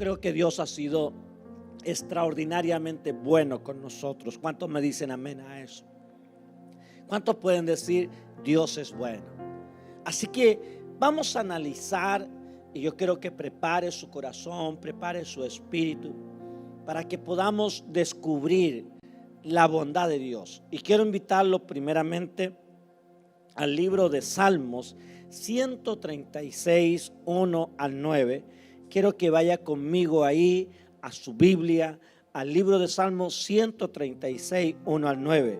creo que Dios ha sido extraordinariamente bueno con nosotros. ¿Cuántos me dicen amén a eso? ¿Cuántos pueden decir Dios es bueno? Así que vamos a analizar, y yo quiero que prepare su corazón, prepare su espíritu, para que podamos descubrir la bondad de Dios. Y quiero invitarlo primeramente al libro de Salmos 136, 1 al 9. Quiero que vaya conmigo ahí a su Biblia, al libro de Salmos 136, 1 al 9.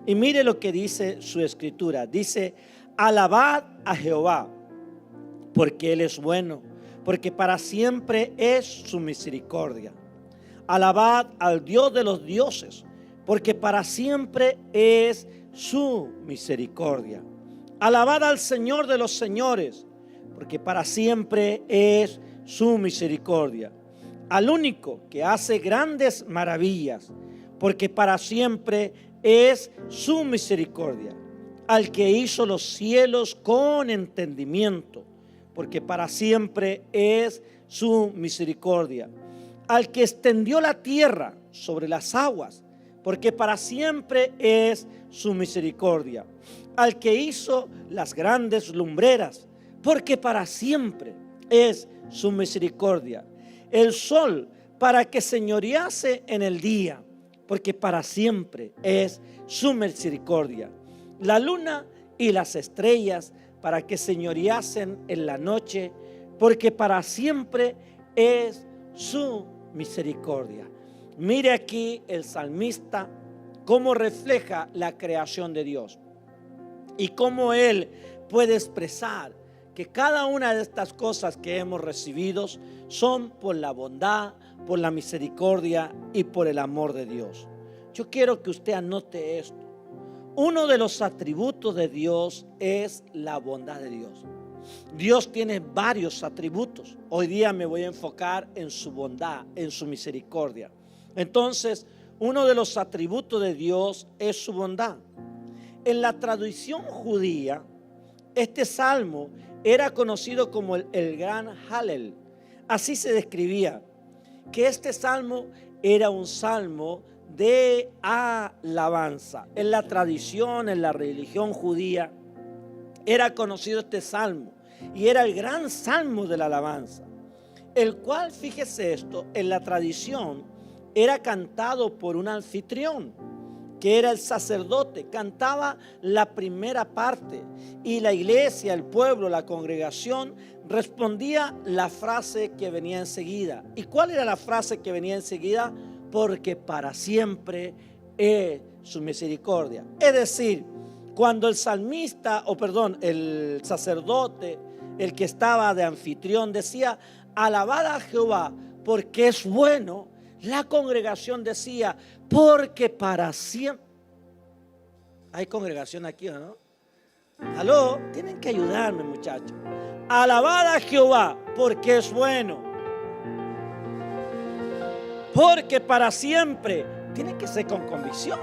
Y mire lo que dice su escritura. Dice: alabad a Jehová, porque Él es bueno, porque para siempre es su misericordia. Alabad al Dios de los dioses, porque para siempre es su misericordia. Alabad al Señor de los señores, porque para siempre es su misericordia. Al único que hace grandes maravillas, porque para siempre es su misericordia. Al que hizo los cielos con entendimiento, porque para siempre es su misericordia. Al que extendió la tierra sobre las aguas, porque para siempre es su misericordia. Al que hizo las grandes lumbreras, porque para siempre es su misericordia. El sol para que señorease en el día, porque para siempre es su misericordia. La luna y las estrellas para que señoreasen en la noche, porque para siempre es su misericordia. Mire aquí el salmista cómo refleja la creación de Dios y cómo él puede expresar que cada una de estas cosas que hemos recibido son por la bondad, por la misericordia y por el amor de Dios. Yo quiero que usted anote esto. Uno de los atributos de Dios es la bondad de Dios. Dios tiene varios atributos. Hoy día me voy a enfocar en su bondad, en su misericordia. Entonces, uno de los atributos de Dios es su bondad. En la tradición judía, este salmo era conocido como el gran Hallel. Así se describía, que este salmo era un salmo de alabanza. En la tradición, en la religión judía, era conocido este salmo y era el gran salmo de la alabanza, el cual, fíjese esto, en la tradición era cantado por un anfitrión, que era el sacerdote. Cantaba la primera parte y la iglesia, el pueblo, la congregación respondía la frase que venía enseguida. ¿Y cuál era la frase que venía enseguida? Porque para siempre es su misericordia. Es decir, cuando el salmista, el sacerdote, el que estaba de anfitrión, decía: alabad a Jehová porque es bueno, la congregación decía: porque para siempre. ¿Hay congregación aquí o no? Aló, tienen que ayudarme, muchachos. Alabad a Jehová porque es bueno, porque para siempre. Tiene que ser con convicción.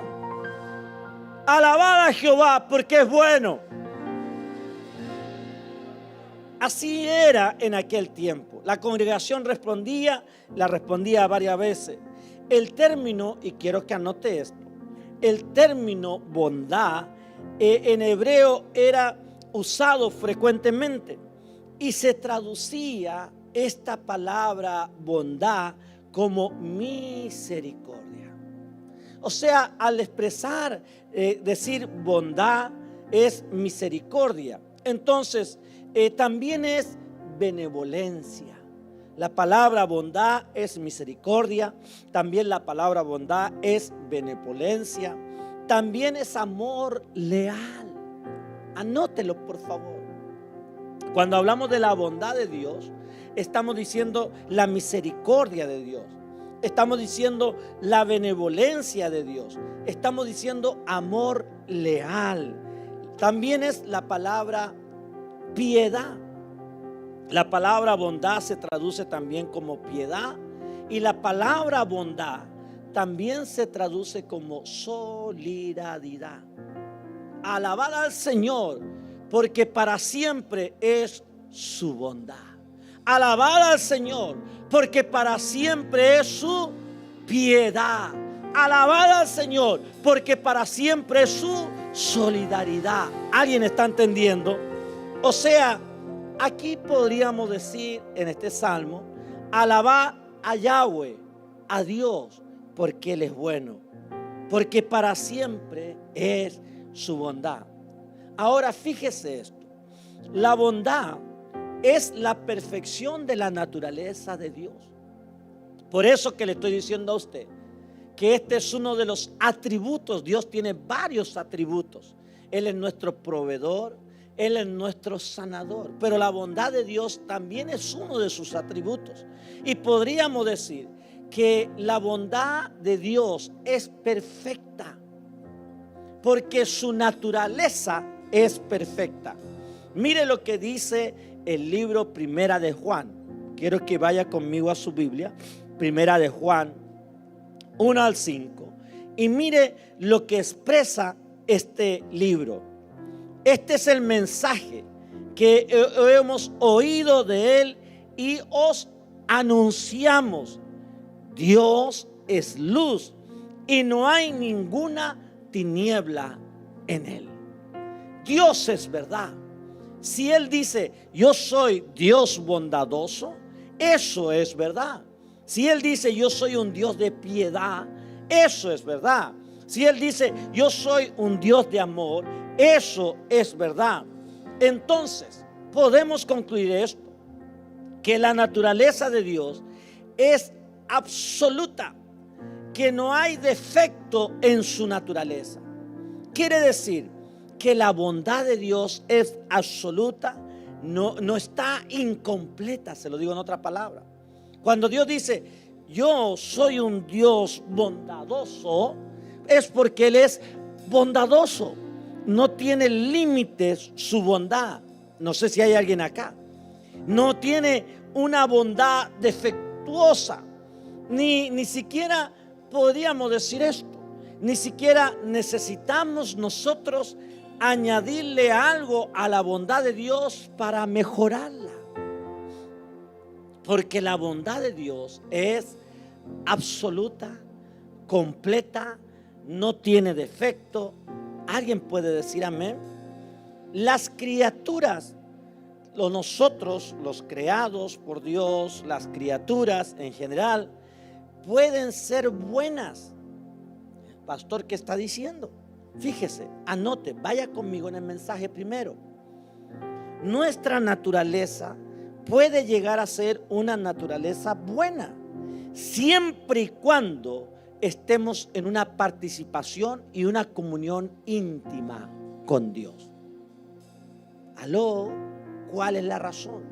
Alabad a Jehová porque es bueno. Así era en aquel tiempo. La congregación respondía varias veces. El término, y quiero que anote esto, el término bondad en hebreo era usado frecuentemente y se traducía esta palabra bondad como misericordia. O sea, al expresar, decir bondad es misericordia. Entonces, también es benevolencia. La palabra bondad es misericordia. También la palabra bondad es benevolencia. También es amor leal. Anótelo, por favor. Cuando hablamos de la bondad de Dios, estamos diciendo la misericordia de Dios. Estamos diciendo la benevolencia de Dios. Estamos diciendo amor leal. También es la palabra piedad. La palabra bondad se traduce también como piedad, y la palabra bondad también se traduce como solidaridad. Alabad al Señor porque para siempre es su bondad. Alabad al Señor, porque para siempre es su piedad. Alabad al Señor, porque para siempre es su solidaridad. ¿Alguien está entendiendo? O sea, aquí podríamos decir en este salmo, alabad a Yahweh, a Dios, porque Él es bueno, porque para siempre es su bondad. Ahora fíjese esto, la bondad es la perfección de la naturaleza de Dios. Por eso que le estoy diciendo a usted que este es uno de los atributos. Dios tiene varios atributos. Él es nuestro proveedor, Él es nuestro sanador, pero la bondad de Dios también es uno de sus atributos. Y podríamos decir que la bondad de Dios es perfecta, porque su naturaleza es perfecta. Mire lo que dice el libro Primera de Juan. Quiero que vaya conmigo a su Biblia, Primera de Juan 1 al 5, y mire lo que expresa este libro. Este es el mensaje que hemos oído de Él y os anunciamos. Dios es luz y no hay ninguna tiniebla en Él. Dios es verdad. Si Él dice, yo soy Dios bondadoso, eso es verdad. Si Él dice, yo soy un Dios de piedad, eso es verdad. Si Él dice, yo soy un Dios de amor, eso es verdad. Entonces, podemos concluir esto, que la naturaleza de Dios es absoluta, que no hay defecto en su naturaleza. Quiere decir que la bondad de Dios es absoluta, no está incompleta, se lo digo en otra palabra. Cuando Dios dice, yo soy un Dios bondadoso, es porque Él es bondadoso. No tiene límites su bondad. No sé si hay alguien acá. No tiene una bondad defectuosa. Ni siquiera podríamos decir esto. Ni siquiera necesitamos nosotros añadirle algo a la bondad de Dios para mejorarla. Porque la bondad de Dios es absoluta, completa, no tiene defecto. ¿Alguien puede decir amén? Las criaturas, nosotros, los creados por Dios, las criaturas en general, pueden ser buenas. Pastor, ¿qué está diciendo? Fíjese, anote, vaya conmigo en el mensaje primero. Nuestra naturaleza puede llegar a ser una naturaleza buena, siempre y cuando estemos en una participación y una comunión íntima con Dios. ¿Aló? ¿Cuál es la razón?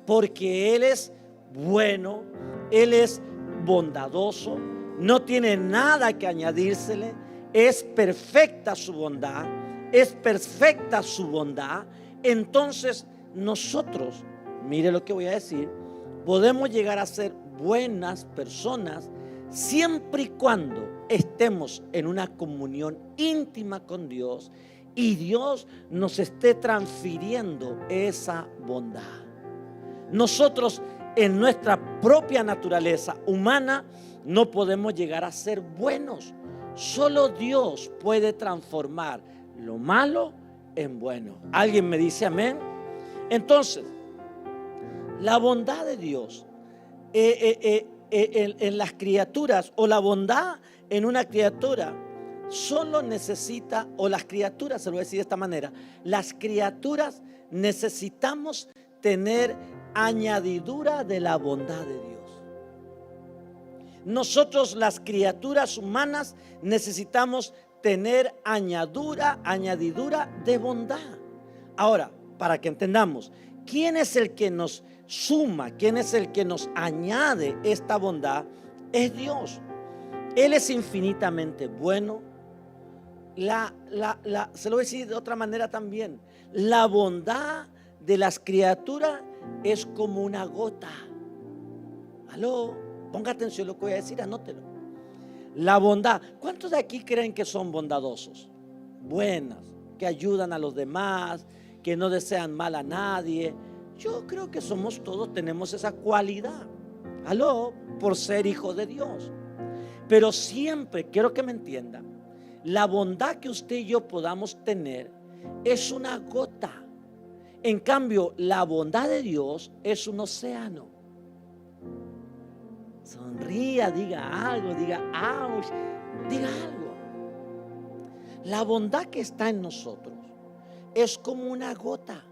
Porque Él es bueno, Él es bondadoso, no tiene nada que añadírsele, es perfecta su bondad, es perfecta su bondad. Entonces nosotros, mire lo que voy a decir, podemos llegar a ser buenas personas siempre y cuando estemos en una comunión íntima con Dios y Dios nos esté transfiriendo esa bondad. Nosotros en nuestra propia naturaleza humana no podemos llegar a ser buenos. Solo Dios puede transformar lo malo en bueno. ¿Alguien me dice amén? Entonces, la bondad de Dios en las criaturas, o la bondad en una criatura, solo necesita, o las criaturas, se lo voy a decir de esta manera, las criaturas necesitamos tener añadidura de la bondad de Dios. Nosotros, las criaturas humanas, necesitamos tener añadidura de bondad. Ahora, para que entendamos, ¿quién es el que nos suma? ¿Quién es el que nos añade esta bondad? Es Dios. Él es infinitamente bueno. Se lo voy a decir de otra manera también. La bondad de las criaturas es como una gota. Aló, ponga atención a lo que voy a decir, anótelo. La bondad. ¿Cuántos de aquí creen que son bondadosos? Buenas, que ayudan a los demás, que no desean mal a nadie. Yo creo que somos todos, tenemos esa cualidad. Aló, por ser hijos de Dios. Pero siempre, quiero que me entiendan, la bondad que usted y yo podamos tener es una gota. En cambio, la bondad de Dios es un océano. Sonría, diga algo, diga ouch, diga algo. La bondad que está en nosotros es como una gota.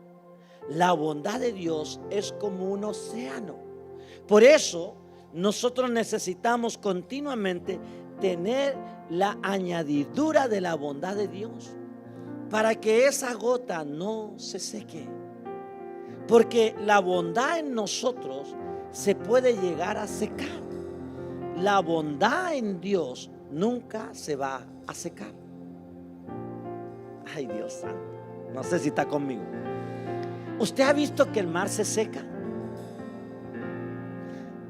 La bondad de Dios es como un océano. Por eso nosotros necesitamos continuamente tener la añadidura de la bondad de Dios para que esa gota no se seque. Porque la bondad en nosotros se puede llegar a secar. La bondad en Dios nunca se va a secar. Ay, Dios santo, no sé si está conmigo. ¿Usted ha visto que el mar se seca?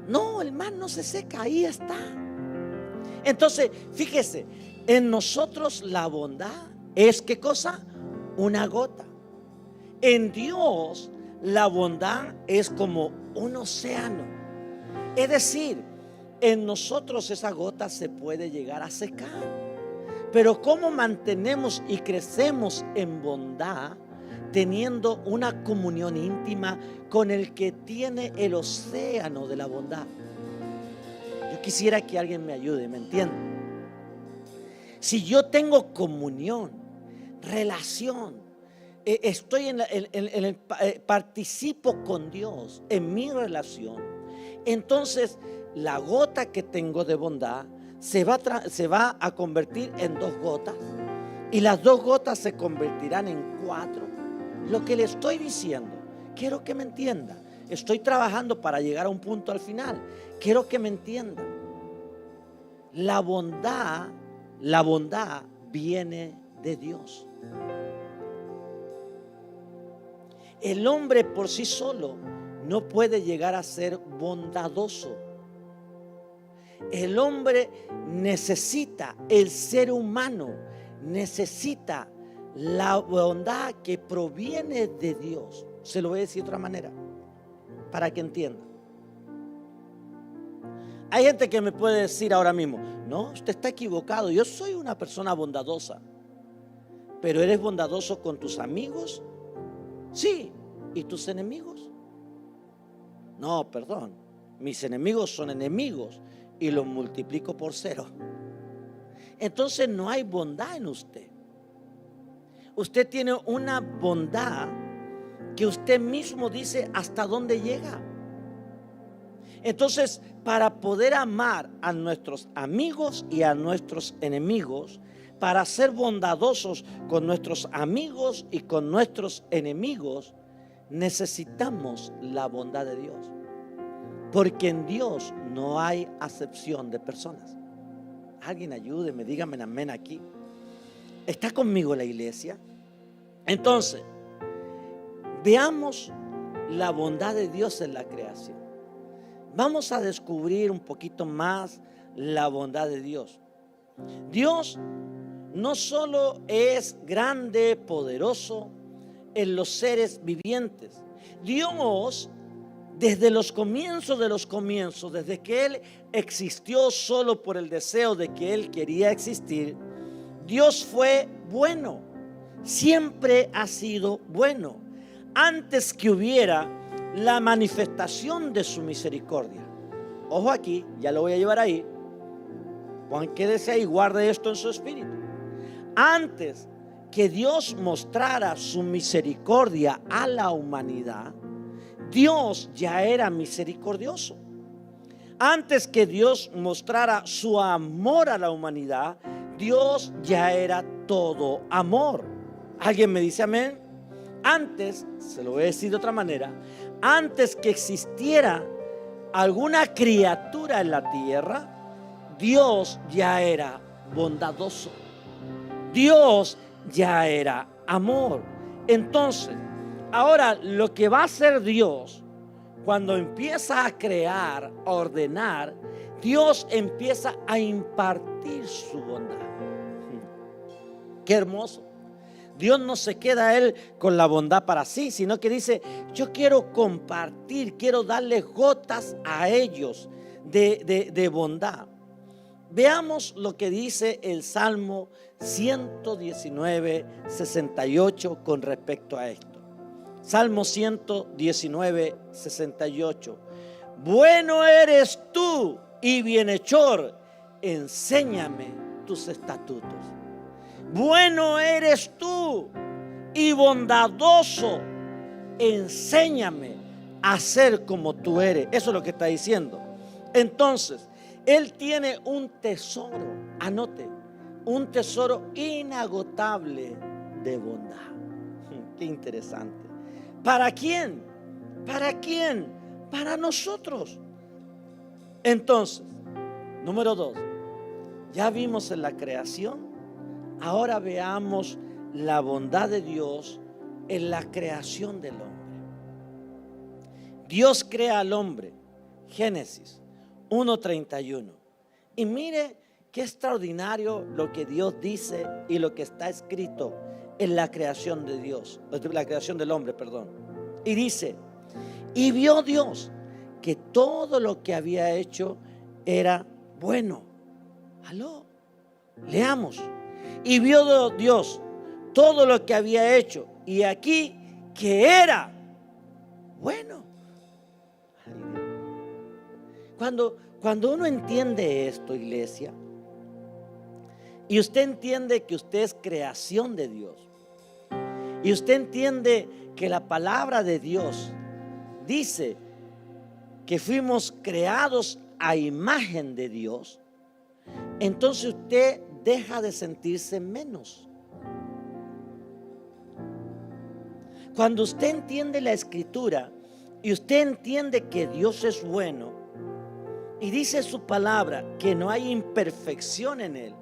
No, el mar no se seca, ahí está. Entonces, fíjese, en nosotros la bondad es, ¿qué cosa? Una gota. En Dios la bondad es como un océano. Es decir, en nosotros esa gota se puede llegar a secar. Pero ¿cómo mantenemos y crecemos en bondad? Teniendo una comunión íntima con el que tiene el océano de la bondad. Yo quisiera que alguien me ayude, ¿me entiende? Si yo tengo comunión, relación, estoy participo con Dios en mi relación, entonces la gota que tengo de bondad se va a convertir en 2 gotas, y las 2 gotas se convertirán en 4. Lo que le estoy diciendo, quiero que me entienda. Estoy trabajando para llegar a un punto al final. Quiero que me entienda. La bondad viene de Dios. El hombre por sí solo no puede llegar a ser bondadoso. El hombre necesita, el ser humano necesita la bondad que proviene de Dios. Se lo voy a decir de otra manera para que entienda. Hay gente que me puede decir ahora mismo: no, usted está equivocado, yo soy una persona bondadosa. Pero ¿eres bondadoso con tus amigos? Sí. ¿Y tus enemigos? No, perdón, mis enemigos son enemigos y los multiplico por 0. Entonces no hay bondad en usted. Usted tiene una bondad que usted mismo dice hasta dónde llega. Entonces, para poder amar a nuestros amigos y a nuestros enemigos, para ser bondadosos con nuestros amigos y con nuestros enemigos, necesitamos la bondad de Dios. Porque en Dios no hay acepción de personas. Alguien ayúdeme, dígame amén aquí. ¿Está conmigo la iglesia? Entonces, veamos la bondad de Dios en la creación. Vamos a descubrir un poquito más la bondad de Dios. Dios no solo es grande, poderoso en los seres vivientes. Dios, desde los comienzos de los comienzos, desde que Él existió solo por el deseo de que Él quería existir, Dios fue bueno. Siempre ha sido bueno. Antes que hubiera la manifestación de su misericordia. Ojo aquí, ya lo voy a llevar ahí. Juan, quédese ahí, guarde esto en su espíritu. Antes que Dios mostrara su misericordia a la humanidad, Dios ya era misericordioso. Antes que Dios mostrara su amor a la humanidad, Dios ya era todo amor. ¿Alguien me dice amén? Antes, se lo voy a decir de otra manera, antes que existiera alguna criatura en la tierra, Dios ya era bondadoso. Dios ya era amor. Entonces, ahora lo que va a hacer Dios cuando empieza a crear, a ordenar, Dios empieza a impartir su bondad. Qué hermoso. Dios no se queda Él con la bondad para sí, sino que dice, yo quiero compartir, quiero darle gotas a ellos de bondad. Veamos lo que dice el Salmo 119, 68 con respecto a esto. Salmo 119, 68. Bueno eres tú y bienhechor, enséñame tus estatutos. Bueno eres tú y bondadoso, enséñame a ser como tú eres. Eso es lo que está diciendo. Entonces, Él tiene un tesoro, anote, un tesoro inagotable de bondad. Qué interesante. ¿Para quién? ¿Para quién? Para nosotros. Entonces, número 2, ya vimos en la creación. Ahora veamos la bondad de Dios en la creación del hombre. Dios crea al hombre. Génesis 1:31. Y mire qué extraordinario lo que Dios dice y lo que está escrito en la creación de Dios, la creación del hombre, perdón. Y dice, y vio Dios que todo lo que había hecho era bueno. Aló, leamos. Y vio Dios todo lo que había hecho, y aquí que era bueno. Cuando uno entiende esto, iglesia, y usted entiende que usted es creación de Dios, y usted entiende que la palabra de Dios dice que fuimos creados a imagen de Dios, entonces usted deja de sentirse menos. Cuando usted entiende la escritura y usted entiende que Dios es bueno y dice su palabra que no hay imperfección en Él,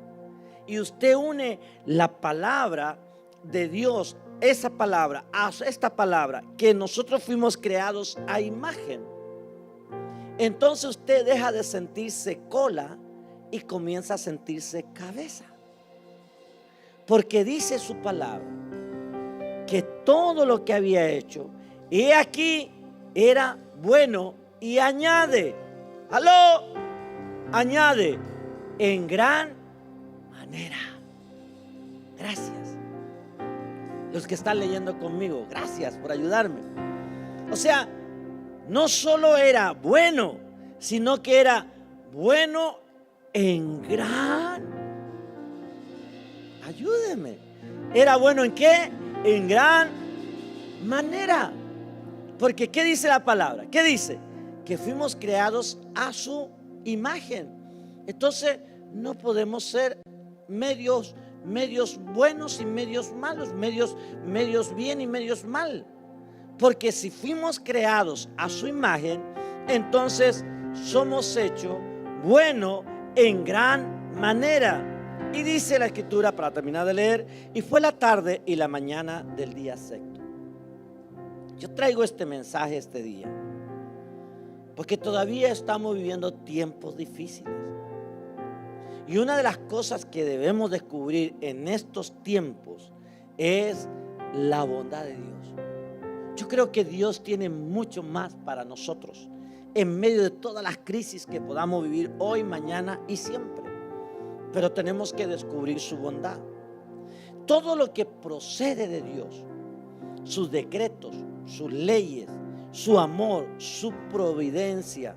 y usted une la palabra de Dios, esa palabra, a esta palabra, que nosotros fuimos creados a imagen, entonces usted deja de sentirse cola y comienza a sentirse cabeza. Porque dice su palabra que todo lo que había hecho, y aquí era bueno, y añade, aló, añade, en gran manera. Gracias. Los que están leyendo conmigo, gracias por ayudarme. O sea, no solo era bueno, sino que era bueno en gran. Ayúdeme. ¿Era bueno en qué? En gran manera. Porque ¿qué dice la palabra? ¿Qué dice? Que fuimos creados a su imagen. Entonces no podemos ser medios buenos y medios malos, medios bien y medios mal. Porque si fuimos creados a su imagen, entonces somos hechos bueno en gran manera. Y dice la escritura, para terminar de leer, y fue la tarde y la mañana del día sexto. Yo traigo este mensaje este día porque todavía estamos viviendo tiempos difíciles. Y una de las cosas que debemos descubrir en estos tiempos es la bondad de Dios. Yo creo que Dios tiene mucho más para nosotros en medio de todas las crisis que podamos vivir hoy, mañana y siempre. Pero tenemos que descubrir su bondad. Todo lo que procede de Dios, sus decretos, sus leyes, su amor, su providencia,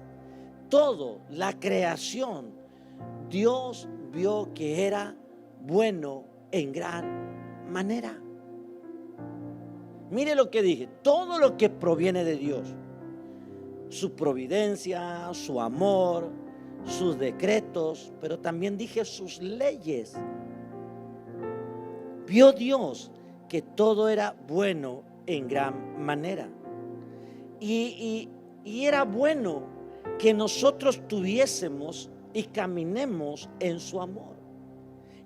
todo, la creación, Dios vio que era bueno en gran manera. Mire lo que dije, todo lo que proviene de Dios, su providencia, su amor, sus decretos, pero también dije sus leyes. Vio Dios que todo era bueno en gran manera. Y era bueno que nosotros tuviésemos y caminemos en su amor.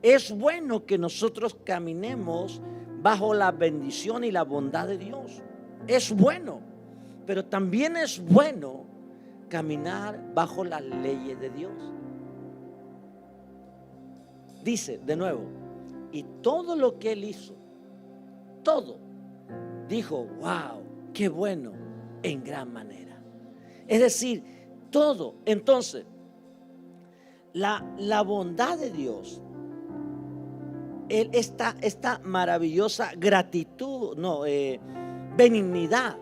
Es bueno que nosotros caminemos bajo la bendición y la bondad de Dios. Es bueno, pero también es bueno caminar bajo las leyes de Dios. Dice de nuevo, y todo lo que Él hizo todo, dijo, wow, qué bueno, en gran manera. Es decir, todo. Entonces, la bondad de Dios, esta maravillosa gratitud, benignidad,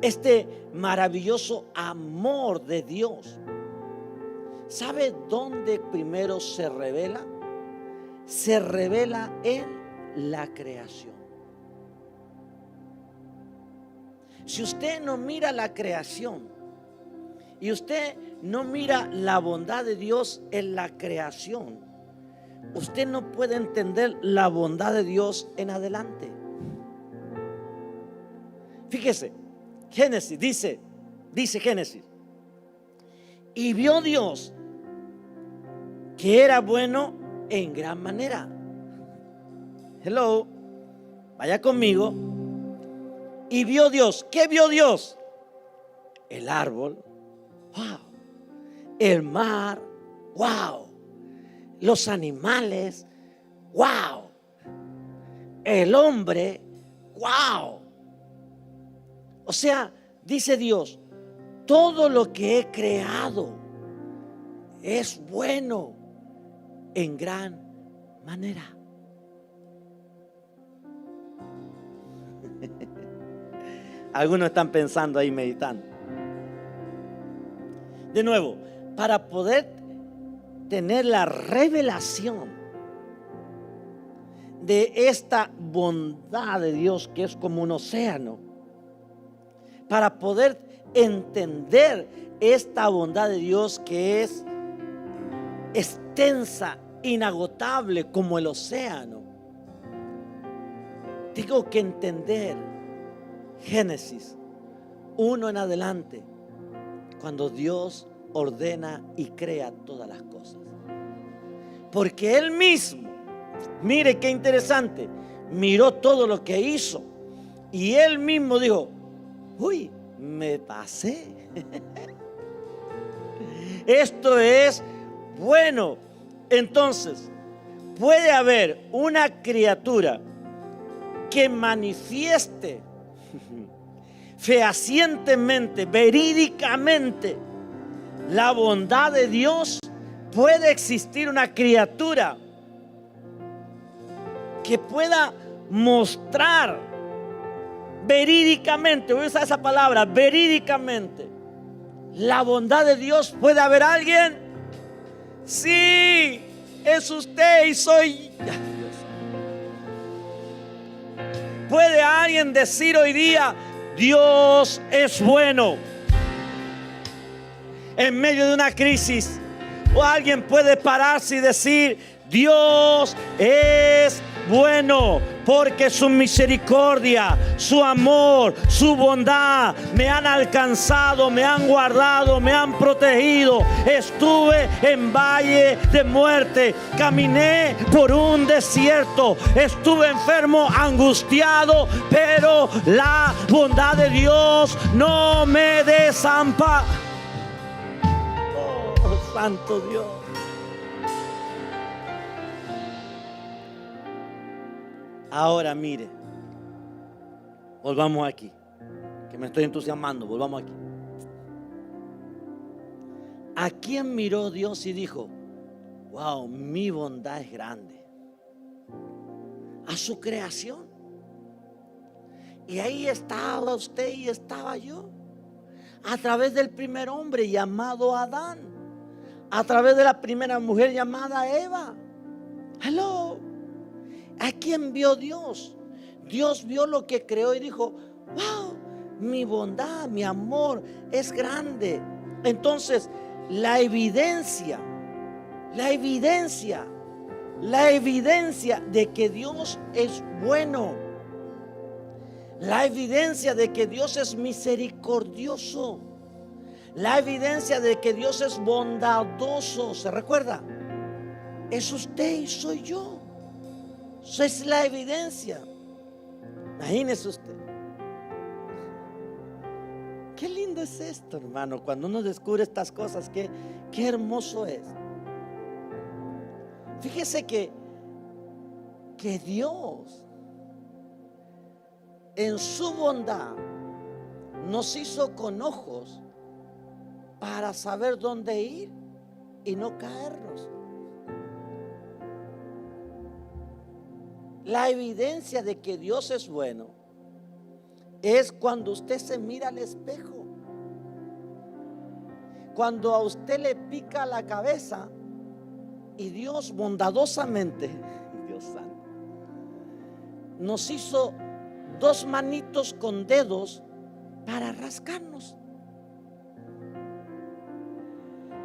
este maravilloso amor de Dios, ¿sabe dónde primero se revela? Se revela en la creación. Si usted no mira la creación y usted no mira la bondad de Dios en la creación, usted no puede entender la bondad de Dios en adelante. Fíjese, Génesis dice Génesis, y vio Dios que era bueno en gran manera. Hello, vaya conmigo. Y vio Dios, ¿qué vio Dios? El árbol, wow. El mar, wow. Los animales, wow. El hombre, wow. O sea, dice Dios, todo lo que he creado es bueno en gran manera. Algunos están pensando ahí, meditando. De nuevo, para poder tener la revelación de esta bondad de Dios, que es como un océano, para poder entender esta bondad de Dios, que es extensa, inagotable como el océano, tengo que entender Génesis 1 en adelante, cuando Dios ordena y crea todas las cosas. Porque Él mismo, mire qué interesante, miró todo lo que hizo y Él mismo dijo, uy, me pasé. Esto es bueno. Entonces, puede haber una criatura que manifieste fehacientemente, verídicamente la bondad de Dios. Puede existir una criatura que pueda mostrar verídicamente, voy a usar esa palabra, verídicamente, la bondad de Dios. ¿Puede haber alguien? Sí, es usted y soy. ¿Puede alguien decir hoy día, Dios es bueno en medio de una crisis? O alguien puede pararse y decir, Dios es bueno, porque su misericordia, su amor, su bondad me han alcanzado, me han guardado, me han protegido. Estuve en valle de muerte, caminé por un desierto, estuve enfermo, angustiado, pero la bondad de Dios no me desampara. Oh, santo Dios. Ahora mire, volvamos aquí, que me estoy entusiasmando, volvamos aquí. ¿A quién miró Dios y dijo, wow, mi bondad es grande? A su creación. Y ahí estaba usted y estaba yo, a través del primer hombre llamado Adán, a través de la primera mujer llamada Eva. Hello. ¿A quién vio Dios? Dios vio lo que creó y dijo, wow, mi bondad, mi amor es grande. Entonces, la evidencia de que Dios es bueno, la evidencia de que Dios es misericordioso, la evidencia de que Dios es bondadoso, ¿se recuerda? Es usted y soy yo. Esa es la evidencia. Imagínese usted. Qué lindo es esto, hermano, cuando uno descubre estas cosas. Qué hermoso es. Fíjese que Dios en su bondad nos hizo con ojos para saber dónde ir y no caernos. La evidencia de que Dios es bueno es cuando usted se mira al espejo. Cuando a usted le pica la cabeza y Dios bondadosamente, Dios santo, nos hizo dos manitos con dedos para rascarnos.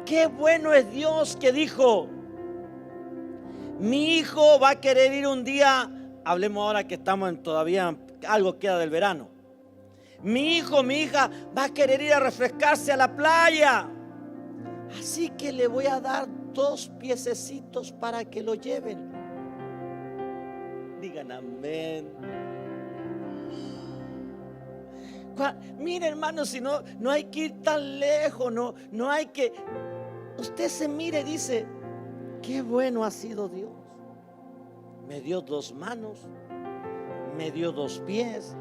Qué bueno es Dios que dijo: mi hijo va a querer ir un día, hablemos ahora que estamos todavía, algo queda del verano. Mi hijo, mi hija va a querer ir a refrescarse a la playa. Así que le voy a dar 2 piececitos para que lo lleven. Digan amén. Mire, hermano, si no hay que ir tan lejos, no hay que. Usted se mire y dice: qué bueno ha sido Dios. Me dio 2 manos, me dio 2 pies,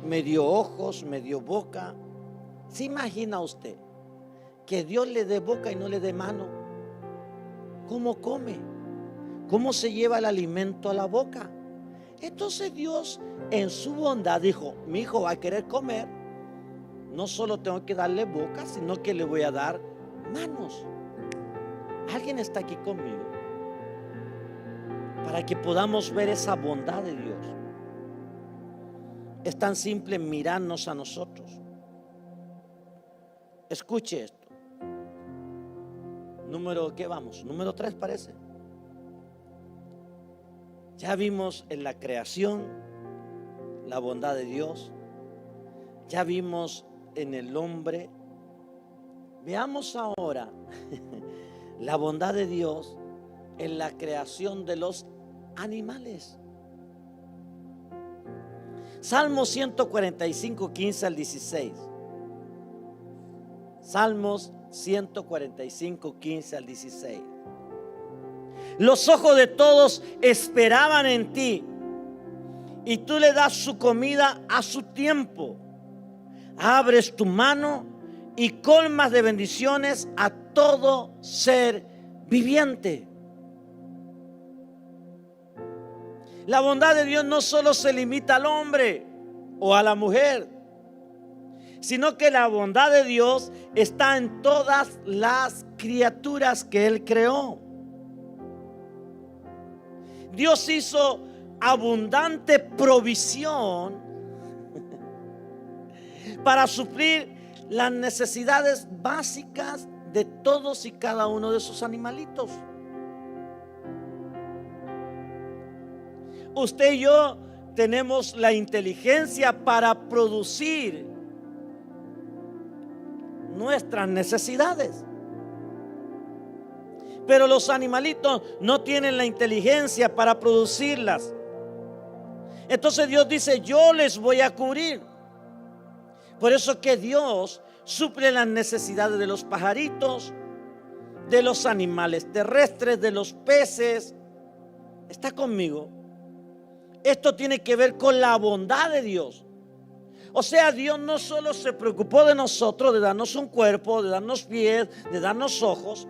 me dio ojos, me dio boca. ¿Se imagina usted que Dios le dé boca y no le dé mano? ¿Cómo come? ¿Cómo se lleva el alimento a la boca? Entonces Dios en su bondad dijo: mi hijo va a querer comer, no solo tengo que darle boca, sino que le voy a dar manos. ¿Alguien está aquí conmigo? Para que podamos ver esa bondad de Dios. Es tan simple mirarnos a nosotros. Escuche esto. ¿Qué vamos? Número 3 parece. Ya vimos en la creación la bondad de Dios. Ya vimos en el hombre. Veamos ahora la bondad de Dios en la creación de los animales. Salmo 145, 15 al 16. Salmos 145, 15 al 16. Los ojos de todos esperaban en ti, y tú le das su comida a su tiempo. Abres tu mano y colmas de bendiciones a todo ser viviente. La bondad de Dios no solo se limita al hombre o a la mujer, sino que la bondad de Dios está en todas las criaturas que Él creó. Dios hizo abundante provisión para suplir las necesidades básicas de todos y cada uno de sus animalitos. Usted y yo tenemos la inteligencia para producir nuestras necesidades, pero los animalitos no tienen la inteligencia para producirlas. Entonces Dios dice: yo les voy a cubrir. Por eso que Dios suple las necesidades de los pajaritos, de los animales terrestres, de los peces. ¿Está conmigo? Esto tiene que ver con la bondad de Dios. O sea, Dios no solo se preocupó de nosotros, de darnos un cuerpo, de darnos pies, de darnos ojos,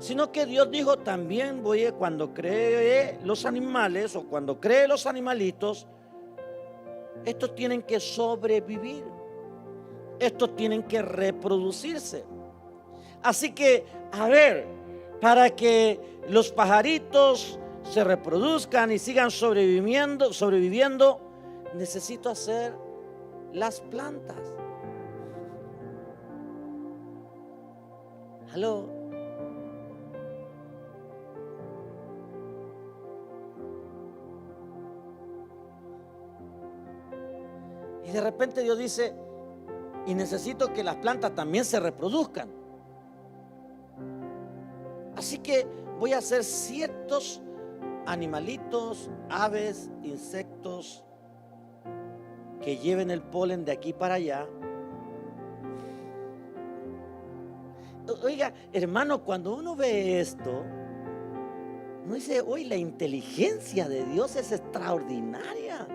sino que Dios dijo: también cuando cree los animales o cuando cree los animalitos, estos tienen que sobrevivir, estos tienen que reproducirse. Así que, para que los pajaritos se reproduzcan y sigan sobreviviendo, necesito hacer las plantas. ¿Aló? Y de repente Dios dice: y necesito que las plantas también se reproduzcan. Así que voy a hacer ciertos animalitos, aves, insectos que lleven el polen de aquí para allá. Oiga, hermano, cuando uno ve esto, uno dice: hoy la inteligencia de Dios es extraordinaria.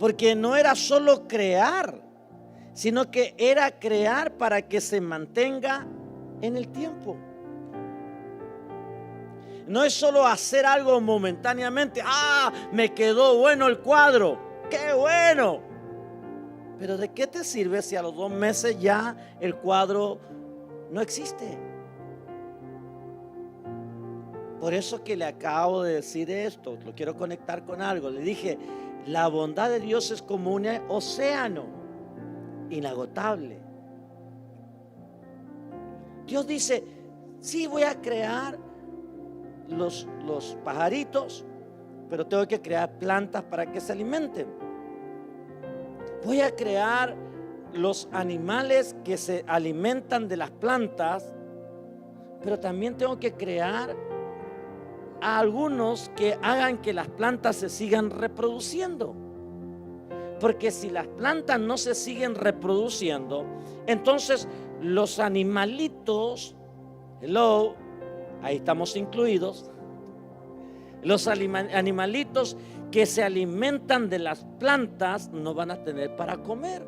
Porque no era solo crear, sino que era crear para que se mantenga en el tiempo. No es solo hacer algo momentáneamente. Me quedó bueno el cuadro, qué bueno. Pero ¿de qué te sirve si a los 2 meses ya el cuadro no existe? Por eso que le acabo de decir esto, lo quiero conectar con algo. Le dije, la bondad de Dios es como un océano inagotable. Dios dice, sí, voy a crear los pajaritos, pero tengo que crear plantas para que se alimenten. Voy a crear los animales que se alimentan de las plantas, pero también tengo que crear a algunos que hagan que las plantas se sigan reproduciendo. Porque si las plantas no se siguen reproduciendo, entonces los animalitos, ahí estamos incluidos, los animalitos que se alimentan de las plantas no van a tener para comer.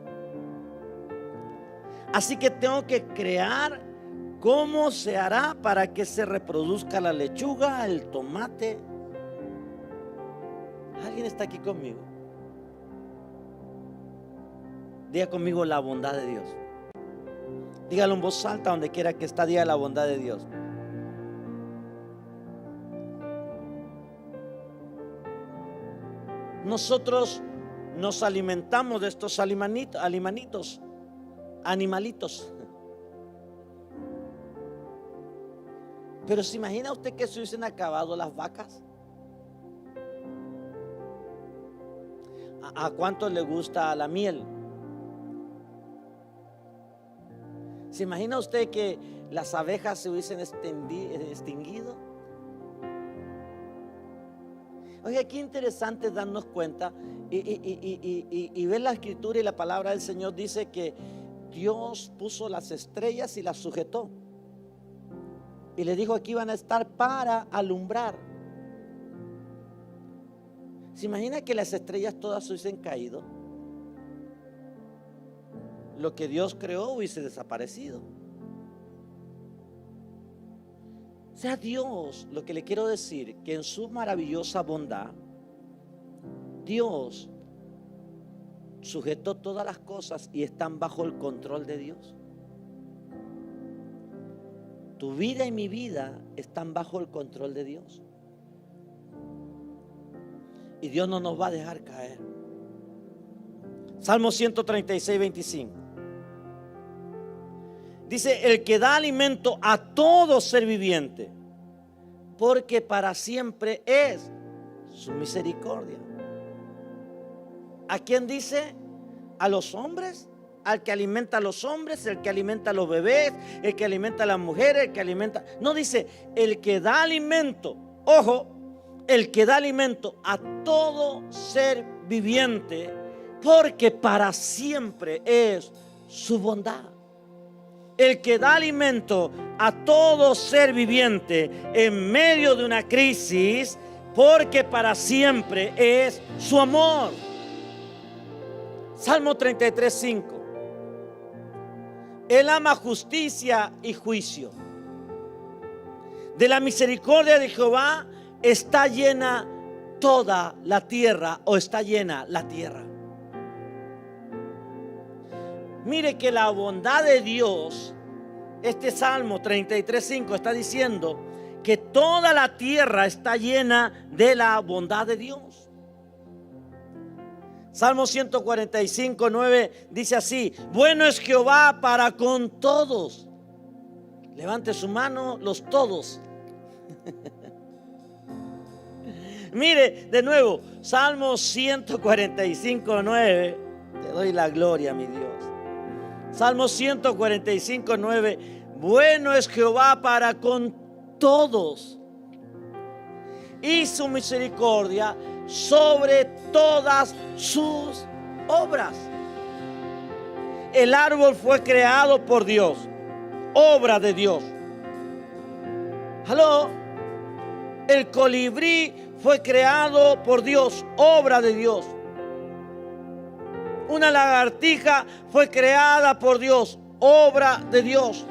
Así que tengo que crear cómo se hará para que se reproduzca la lechuga, el tomate. ¿Alguien está aquí conmigo? Diga conmigo la bondad de Dios. Dígalo en voz alta donde quiera que está, diga la bondad de Dios. Nosotros nos alimentamos de estos animalitos. Pero ¿se imagina usted que se hubiesen acabado las vacas? ¿A cuánto le gusta la miel? ¿Se imagina usted que las abejas se hubiesen extinguido? Oiga, qué interesante darnos cuenta y ver la escritura y la palabra del Señor. Dice que Dios puso las estrellas y las sujetó y le dijo: aquí van a estar para alumbrar. ¿Se imagina que las estrellas todas hubiesen caído? Lo que Dios creó hubiese desaparecido. O sea, Dios, lo que le quiero decir, que en su maravillosa bondad, Dios sujetó todas las cosas y están bajo el control de Dios. Tu vida y mi vida están bajo el control de Dios. Y Dios no nos va a dejar caer. Salmo 136, 25. Dice: el que da alimento a todo ser viviente, porque para siempre es su misericordia. ¿A quién dice? A los hombres, al que alimenta a los hombres, el que alimenta a los bebés, el que alimenta a las mujeres, el que alimenta. No, dice el que da alimento. Ojo, el que da alimento a todo ser viviente, porque para siempre es su bondad. El que da alimento a todo ser viviente en medio de una crisis, porque para siempre es su amor. Salmo 33, 5. Él ama justicia y juicio. De la misericordia de Jehová está llena toda la tierra, o está llena la tierra. Mire que la bondad de Dios, este Salmo 33:5 está diciendo que toda la tierra está llena de la bondad de Dios. Salmo 145:9 dice así: bueno es Jehová para con todos. Levante su mano los todos. Mire de nuevo, Salmo 145:9. Te doy la gloria, mi Dios. Salmo 145:9. Bueno es Jehová para con todos, y su misericordia sobre todas sus obras. El árbol fue creado por Dios, obra de Dios. ¿Aló? El colibrí fue creado por Dios, obra de Dios. Una lagartija fue creada por Dios, obra de Dios.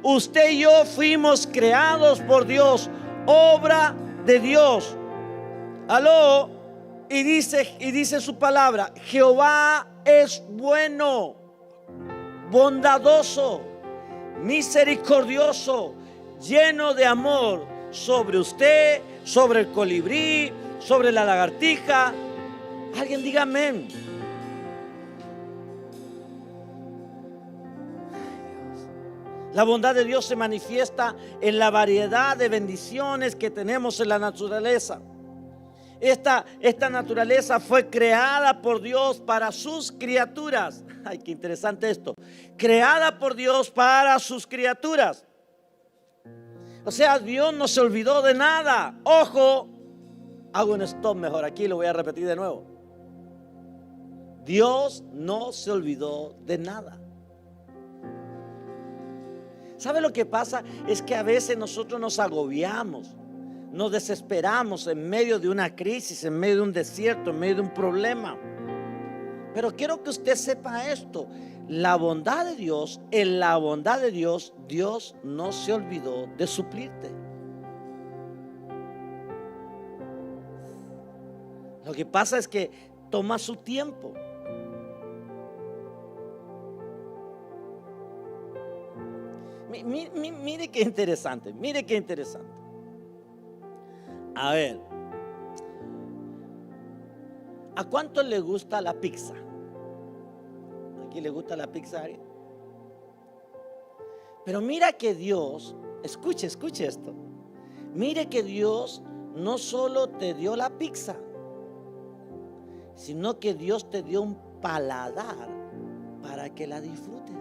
Usted y yo fuimos creados por Dios, obra de Dios. Aló. Y dice su palabra: Jehová es bueno, bondadoso, misericordioso, lleno de amor sobre usted, sobre el colibrí, sobre la lagartija. Alguien diga amén. La bondad de Dios se manifiesta en la variedad de bendiciones que tenemos en la naturaleza. Esta naturaleza fue creada por Dios para sus criaturas. Ay, qué interesante esto. Creada por Dios para sus criaturas. O sea, Dios no se olvidó de nada. Ojo, hago un stop mejor aquí, lo voy a repetir de nuevo. Dios no se olvidó de nada. ¿Sabe lo que pasa? Es que a veces nosotros nos agobiamos, nos desesperamos en medio de una crisis, en medio de un desierto, en medio de un problema. Pero quiero que usted sepa esto: la bondad de Dios, en la bondad de Dios, Dios no se olvidó de suplirte. Lo que pasa es que toma su tiempo. Mire qué interesante, mire qué interesante. A ver, ¿a cuánto le gusta la pizza? ¿Aquí le gusta la pizza a alguien? Pero mira que Dios, escuche esto. Mire que Dios no solo te dio la pizza, sino que Dios te dio un paladar para que la disfrutes.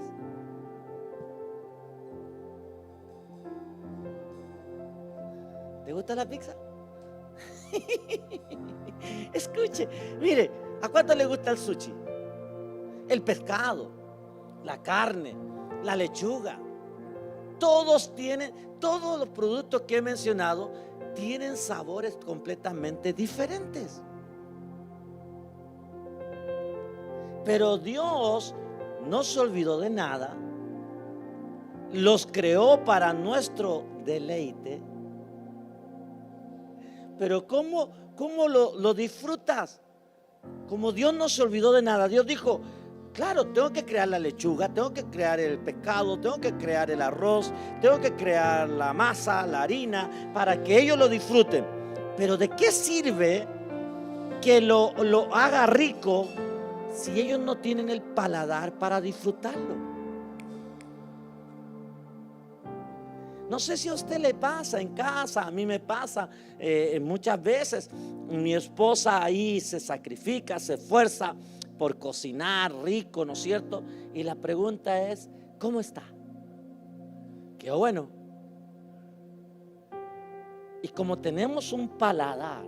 ¿Te gusta la pizza? Escuche, mire, ¿a cuánto le gusta el sushi? El pescado, la carne, la lechuga. Todos los productos que he mencionado tienen sabores completamente diferentes. Pero Dios no se olvidó de nada. Los creó para nuestro deleite. Pero ¿cómo lo disfrutas? Como Dios no se olvidó de nada. Dios dijo: claro, tengo que crear la lechuga, tengo que crear el pescado, tengo que crear el arroz, tengo que crear la masa, la harina, para que ellos lo disfruten. Pero ¿de qué sirve que lo haga rico si ellos no tienen el paladar para disfrutarlo? No sé si a usted le pasa en casa, a mí me pasa muchas veces. Mi esposa ahí se sacrifica, se esfuerza por cocinar rico, ¿no es cierto? Y la pregunta es: ¿cómo está? Qué bueno. Y como tenemos un paladar,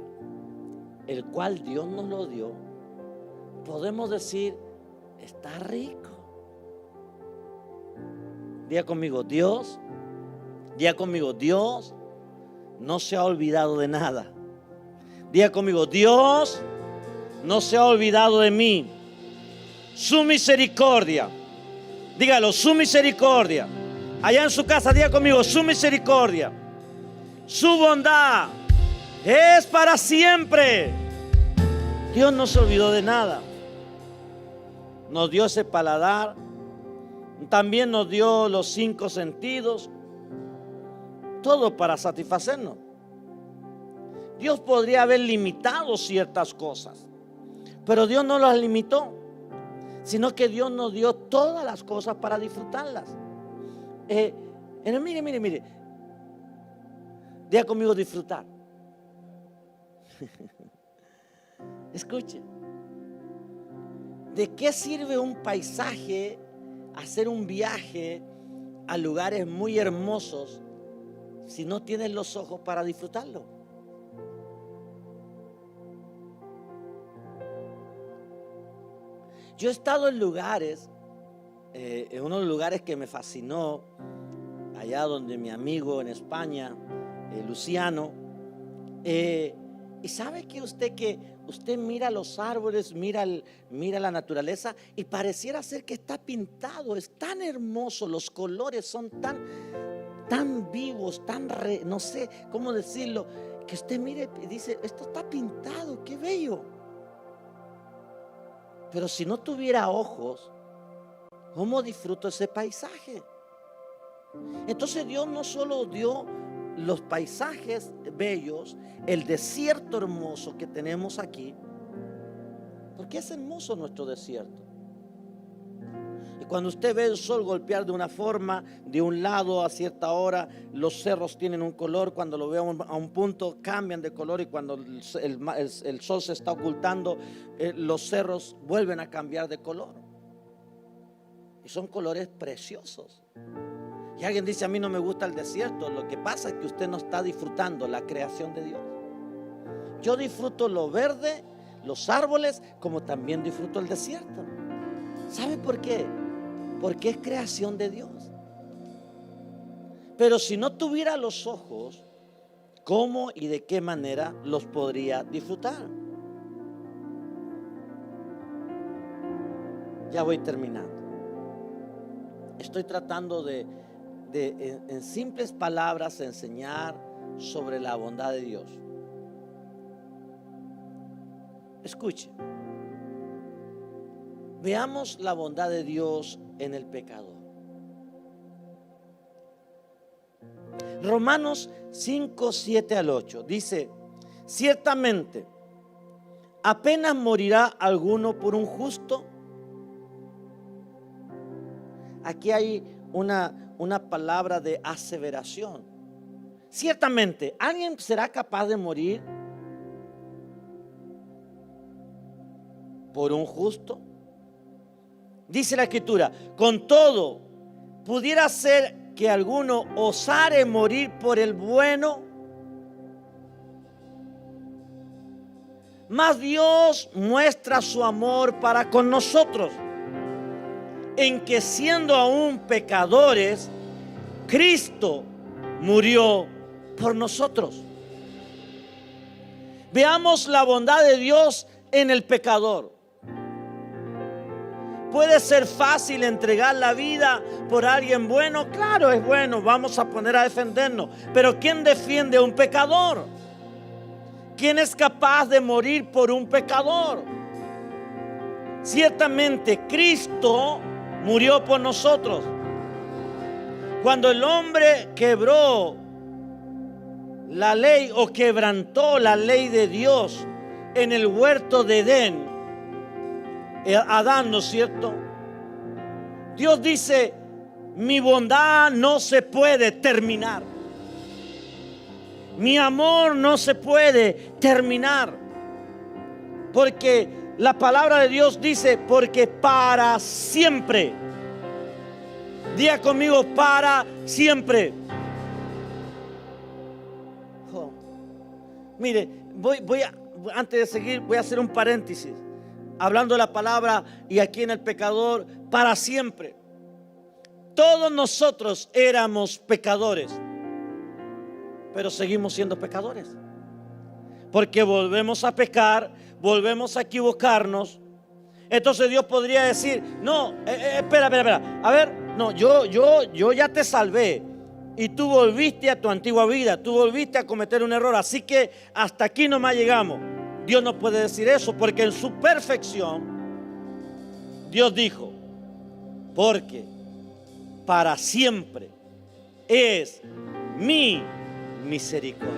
el cual Dios nos lo dio, podemos decir: está rico. Diga conmigo, Dios no se ha olvidado de nada. Diga conmigo: Dios no se ha olvidado de mí. Su misericordia, dígalo, su misericordia. Allá en su casa, diga conmigo: su misericordia, su bondad es para siempre. Dios no se olvidó de nada. Nos dio ese paladar, también nos dio los 5 sentidos, todo para satisfacernos. Dios podría haber limitado ciertas cosas, pero Dios no las limitó, sino que Dios nos dio todas las cosas para disfrutarlas. Mire, diga conmigo: disfrutar. Escuche, ¿de qué sirve un paisaje, hacer un viaje a lugares muy hermosos, si no tienes los ojos para disfrutarlo? Yo he estado en lugares, en unos lugares que me fascinó, allá donde mi amigo en España, Luciano, Y sabe que usted mira los árboles, mira la naturaleza y pareciera ser que está pintado, es tan hermoso, los colores son tan vivos, no sé cómo decirlo, que usted mire y dice, esto está pintado, qué bello. Pero si no tuviera ojos, ¿cómo disfruto ese paisaje? Entonces Dios no solo dio los paisajes bellos, el desierto hermoso que tenemos aquí, porque es hermoso nuestro desierto. Y cuando usted ve el sol golpear de una forma, de un lado a cierta hora, los cerros tienen un color, cuando lo veo a un punto cambian de color, y cuando el sol se está ocultando, los cerros vuelven a cambiar de color. Y son colores preciosos. Y alguien dice, a mí no me gusta el desierto. Lo que pasa es que usted no está disfrutando la creación de Dios. Yo disfruto lo verde, los árboles, como también disfruto el desierto. ¿Sabe por qué? Porque es creación de Dios. Pero si no tuviera los ojos, ¿cómo y de qué manera los podría disfrutar? Ya voy terminando. Estoy tratando de en simples palabras enseñar sobre la bondad de Dios. Escuche, veamos la bondad de Dios en el pecador. Romanos 5, 7 al 8 dice, ciertamente apenas morirá alguno por un justo. Aquí hay una palabra de aseveración. Ciertamente, ¿alguien será capaz de morir por un justo? Dice la Escritura, con todo, pudiera ser que alguno osare morir por el bueno. Mas Dios muestra su amor para con nosotros, en que siendo aún pecadores, Cristo murió por nosotros. Veamos la bondad de Dios en el pecador. ¿Puede ser fácil entregar la vida por alguien bueno? Claro, es bueno, vamos a poner a defendernos. Pero ¿quién defiende a un pecador? ¿Quién es capaz de morir por un pecador? Ciertamente Cristo murió por nosotros. Cuando el hombre quebró la ley o quebrantó la ley de Dios en el huerto de Edén, Adán, ¿no es cierto? Dios dice, mi bondad no se puede terminar. Mi amor no se puede terminar. Porque la palabra de Dios dice, porque para siempre. Diga conmigo, para siempre. Oh. Mire, antes de seguir, voy a hacer un paréntesis. Hablando de la palabra y aquí en el pecador, para siempre. Todos nosotros éramos pecadores, pero seguimos siendo pecadores. Porque volvemos a pecar, volvemos a equivocarnos. Entonces Dios podría decir, no, espera. A ver, no, yo ya te salvé y tú volviste a tu antigua vida, tú volviste a cometer un error, así que hasta aquí nomás llegamos. Dios no puede decir eso, porque en su perfección Dios dijo, porque para siempre es mi misericordia.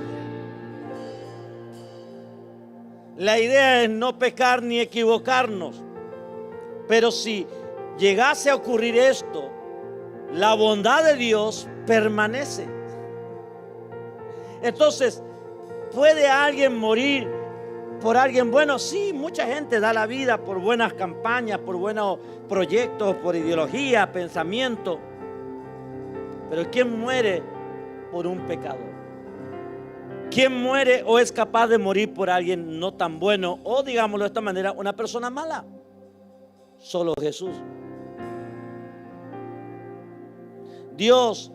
La idea es no pecar ni equivocarnos, pero si llegase a ocurrir esto, la bondad de Dios permanece. Entonces, ¿puede alguien morir por alguien bueno? Sí, mucha gente da la vida por buenas campañas, por buenos proyectos, por ideología, pensamiento. Pero ¿quién muere por un pecador? ¿Quién muere o es capaz de morir por alguien no tan bueno? O digámoslo de esta manera, una persona mala. Solo Jesús. Dios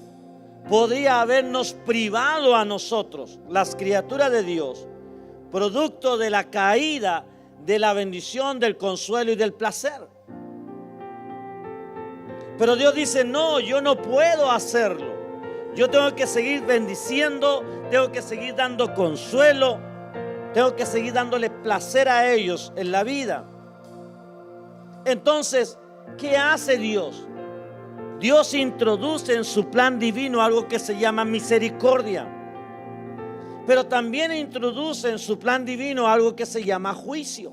podría habernos privado a nosotros, las criaturas de Dios, producto de la caída de la bendición, del consuelo y del placer. Pero Dios dice, no, yo no puedo hacerlo. Yo tengo que seguir bendiciendo, tengo que seguir dando consuelo, tengo que seguir dándole placer a ellos en la vida. Entonces, ¿qué hace Dios? Dios introduce en su plan divino algo que se llama misericordia. Pero también introduce en su plan divino algo que se llama juicio.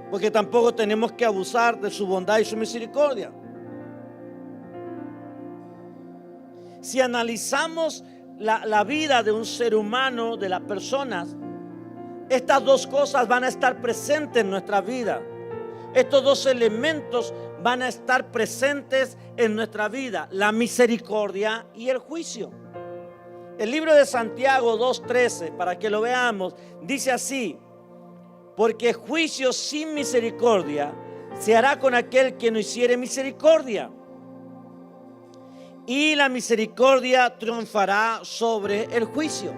Porque tampoco tenemos que abusar de su bondad y su misericordia. Si analizamos la vida de un ser humano, de las personas, estas dos cosas van a estar presentes en nuestra vida. Estos dos elementos van a estar presentes en nuestra vida: la misericordia y el juicio. El libro de Santiago 2:13, para que lo veamos, dice así: porque juicio sin misericordia se hará con aquel que no hiciere misericordia, y la misericordia triunfará sobre el juicio.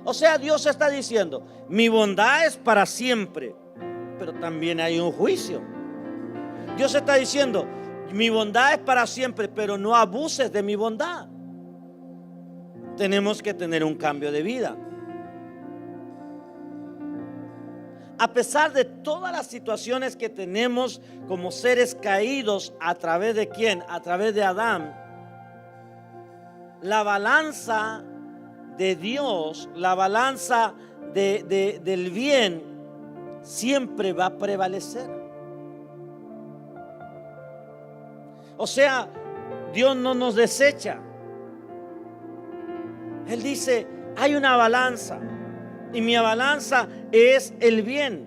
O sea, Dios está diciendo, mi bondad es para siempre, pero también hay un juicio. Dios está diciendo, mi bondad es para siempre, pero no abuses de mi bondad. Tenemos que tener un cambio de vida. A pesar de todas las situaciones que tenemos como seres caídos, ¿a través de quién? A través de Adán. La balanza de Dios, la balanza del bien, siempre va a prevalecer. O sea, Dios no nos desecha. Él dice, hay una balanza, y mi balanza es el bien.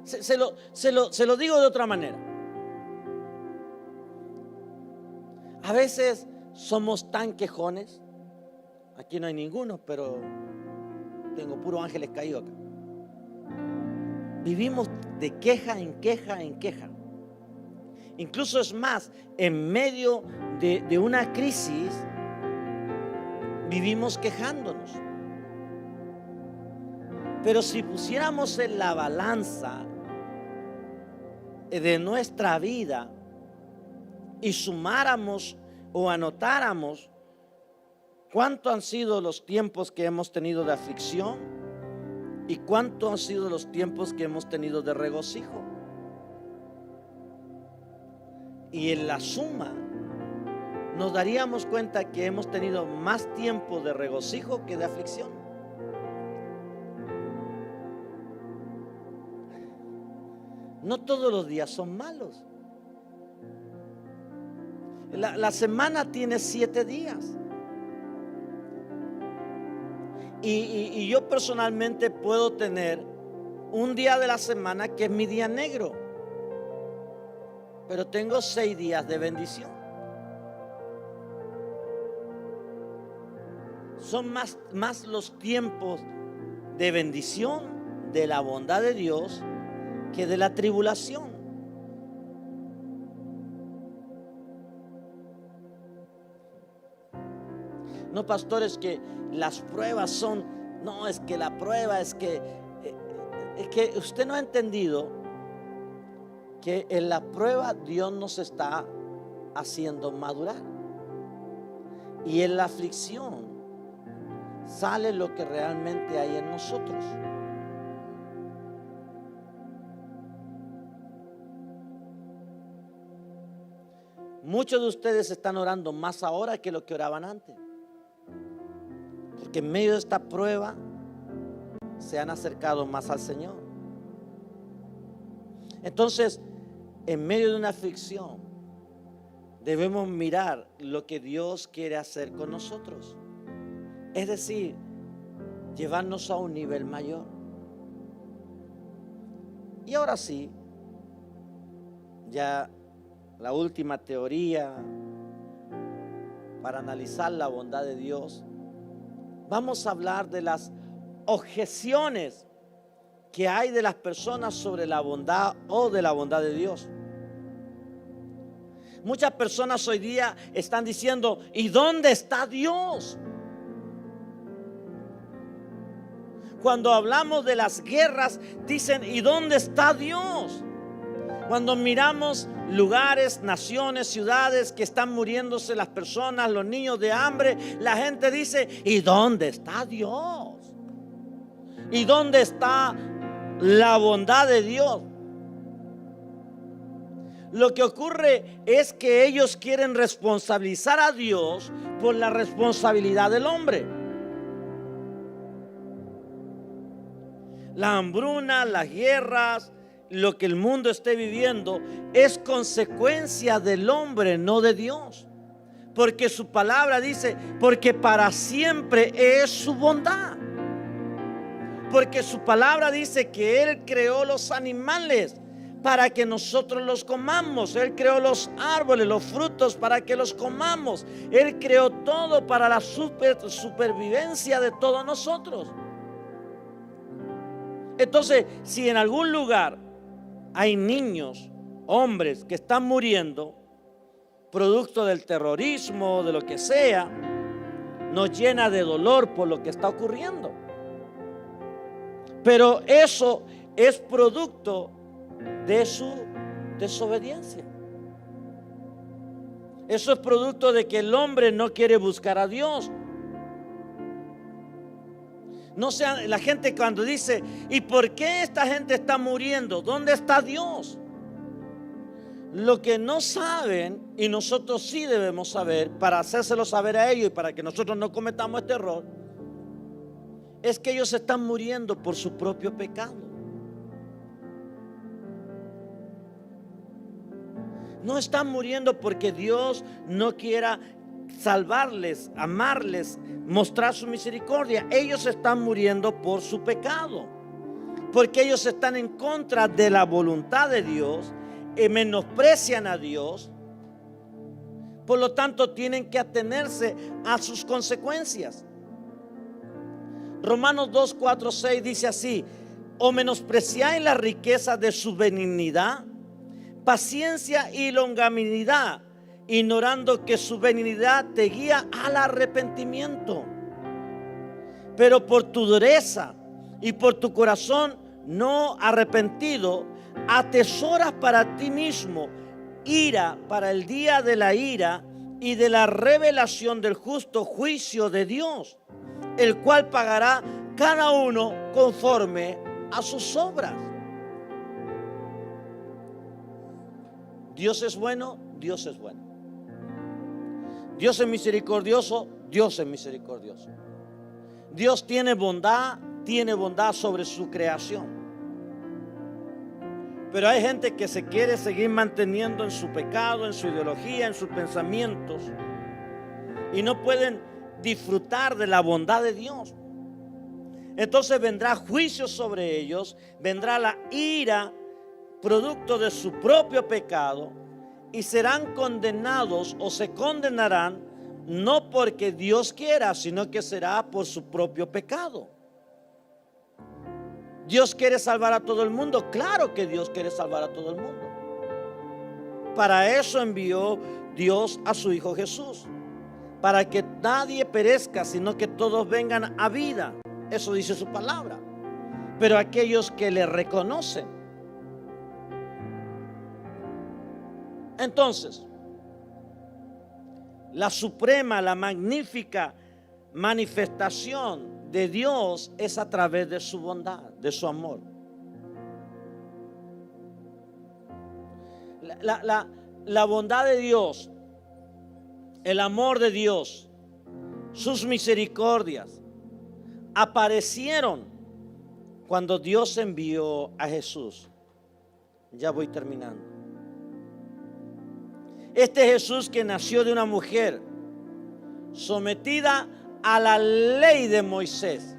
Se lo digo de otra manera. A veces somos tan quejones. Aquí no hay ninguno, pero tengo puros ángeles caídos acá. Vivimos de queja en queja en queja. Incluso es más, en medio de una crisis, vivimos quejándonos. Pero si pusiéramos en la balanza de nuestra vida y sumáramos o anotáramos cuánto han sido los tiempos que hemos tenido de aflicción y cuánto han sido los tiempos que hemos tenido de regocijo, y en la suma nos daríamos cuenta que hemos tenido más tiempo de regocijo que de aflicción. No todos los días son malos. La semana tiene 7 días. Y yo personalmente puedo tener un día de la semana que es mi día negro, pero tengo 6 días de bendición. Son más los tiempos de bendición, de la bondad de Dios, que de la tribulación. No, pastores, que las pruebas son, no, es que la prueba es que usted no ha entendido que en la prueba Dios nos está haciendo madurar, y en la aflicción sale lo que realmente hay en nosotros. Muchos de ustedes están orando más ahora que lo que oraban antes, porque en medio de esta prueba se han acercado más al Señor. Entonces, en medio de una aflicción, debemos mirar lo que Dios quiere hacer con nosotros. Es decir, llevarnos a un nivel mayor. Y ahora sí, ya la última teoría para analizar la bondad de Dios. Vamos a hablar de las objeciones que hay de las personas sobre la bondad o de la bondad de Dios. Muchas personas hoy día están diciendo, ¿y dónde está Dios? Cuando hablamos de las guerras, dicen, ¿y dónde está Dios? Cuando miramos lugares, naciones, ciudades que están muriéndose las personas, los niños de hambre, la gente dice, ¿y dónde está Dios? ¿Y dónde está la bondad de Dios? Lo que ocurre es que ellos quieren responsabilizar a Dios por la responsabilidad del hombre. La hambruna, las guerras, lo que el mundo esté viviendo es consecuencia del hombre, no de Dios. Porque su palabra dice, porque para siempre es su bondad. Porque su palabra dice que Él creó los animales para que nosotros los comamos. Él creó los árboles, los frutos para que los comamos. Él creó todo para la supervivencia de todos nosotros. Entonces, si en algún lugar hay niños, hombres que están muriendo, producto del terrorismo, de lo que sea, nos llena de dolor por lo que está ocurriendo. Pero eso es producto de su desobediencia. Eso es producto de que el hombre no quiere buscar a Dios. No sea la gente cuando dice, ¿y por qué esta gente está muriendo? ¿Dónde está Dios? Lo que no saben, y nosotros sí debemos saber, para hacérselo saber a ellos y para que nosotros no cometamos este error, es que ellos están muriendo por su propio pecado. No están muriendo porque Dios no quiera salvarles, amarles, mostrar su misericordia. Ellos están muriendo por su pecado, porque ellos están en contra de la voluntad de Dios y menosprecian a Dios. Por lo tanto, tienen que atenerse a sus consecuencias. Romanos 2, 4, 6 dice así: o menospreciáis la riqueza de su benignidad, paciencia y longanimidad, ignorando que su benignidad te guía al arrepentimiento. Pero por tu dureza y por tu corazón no arrepentido, atesoras para ti mismo ira para el día de la ira y de la revelación del justo juicio de Dios, el cual pagará cada uno conforme a sus obras. Dios es bueno, Dios es bueno. Dios es misericordioso, Dios es misericordioso. Dios tiene bondad sobre su creación. Pero hay gente que se quiere seguir manteniendo en su pecado, en su ideología, en sus pensamientos, y no pueden disfrutar de la bondad de Dios. Entonces vendrá juicio sobre ellos, vendrá la ira producto de su propio pecado, y serán condenados o se condenarán no porque Dios quiera, sino que será por su propio pecado. ¿Dios quiere salvar a todo el mundo? Claro que Dios quiere salvar a todo el mundo. Para eso envió Dios a su Hijo Jesús, para que nadie perezca, sino que todos vengan a vida. Eso dice su palabra. Pero aquellos que le reconocen. Entonces, la suprema, la magnífica manifestación de Dios es a través de su bondad, de su amor. La bondad de Dios, el amor de Dios, sus misericordias aparecieron cuando Dios envió a Jesús. Ya voy terminando. Este Jesús que nació de una mujer sometida a la ley de Moisés.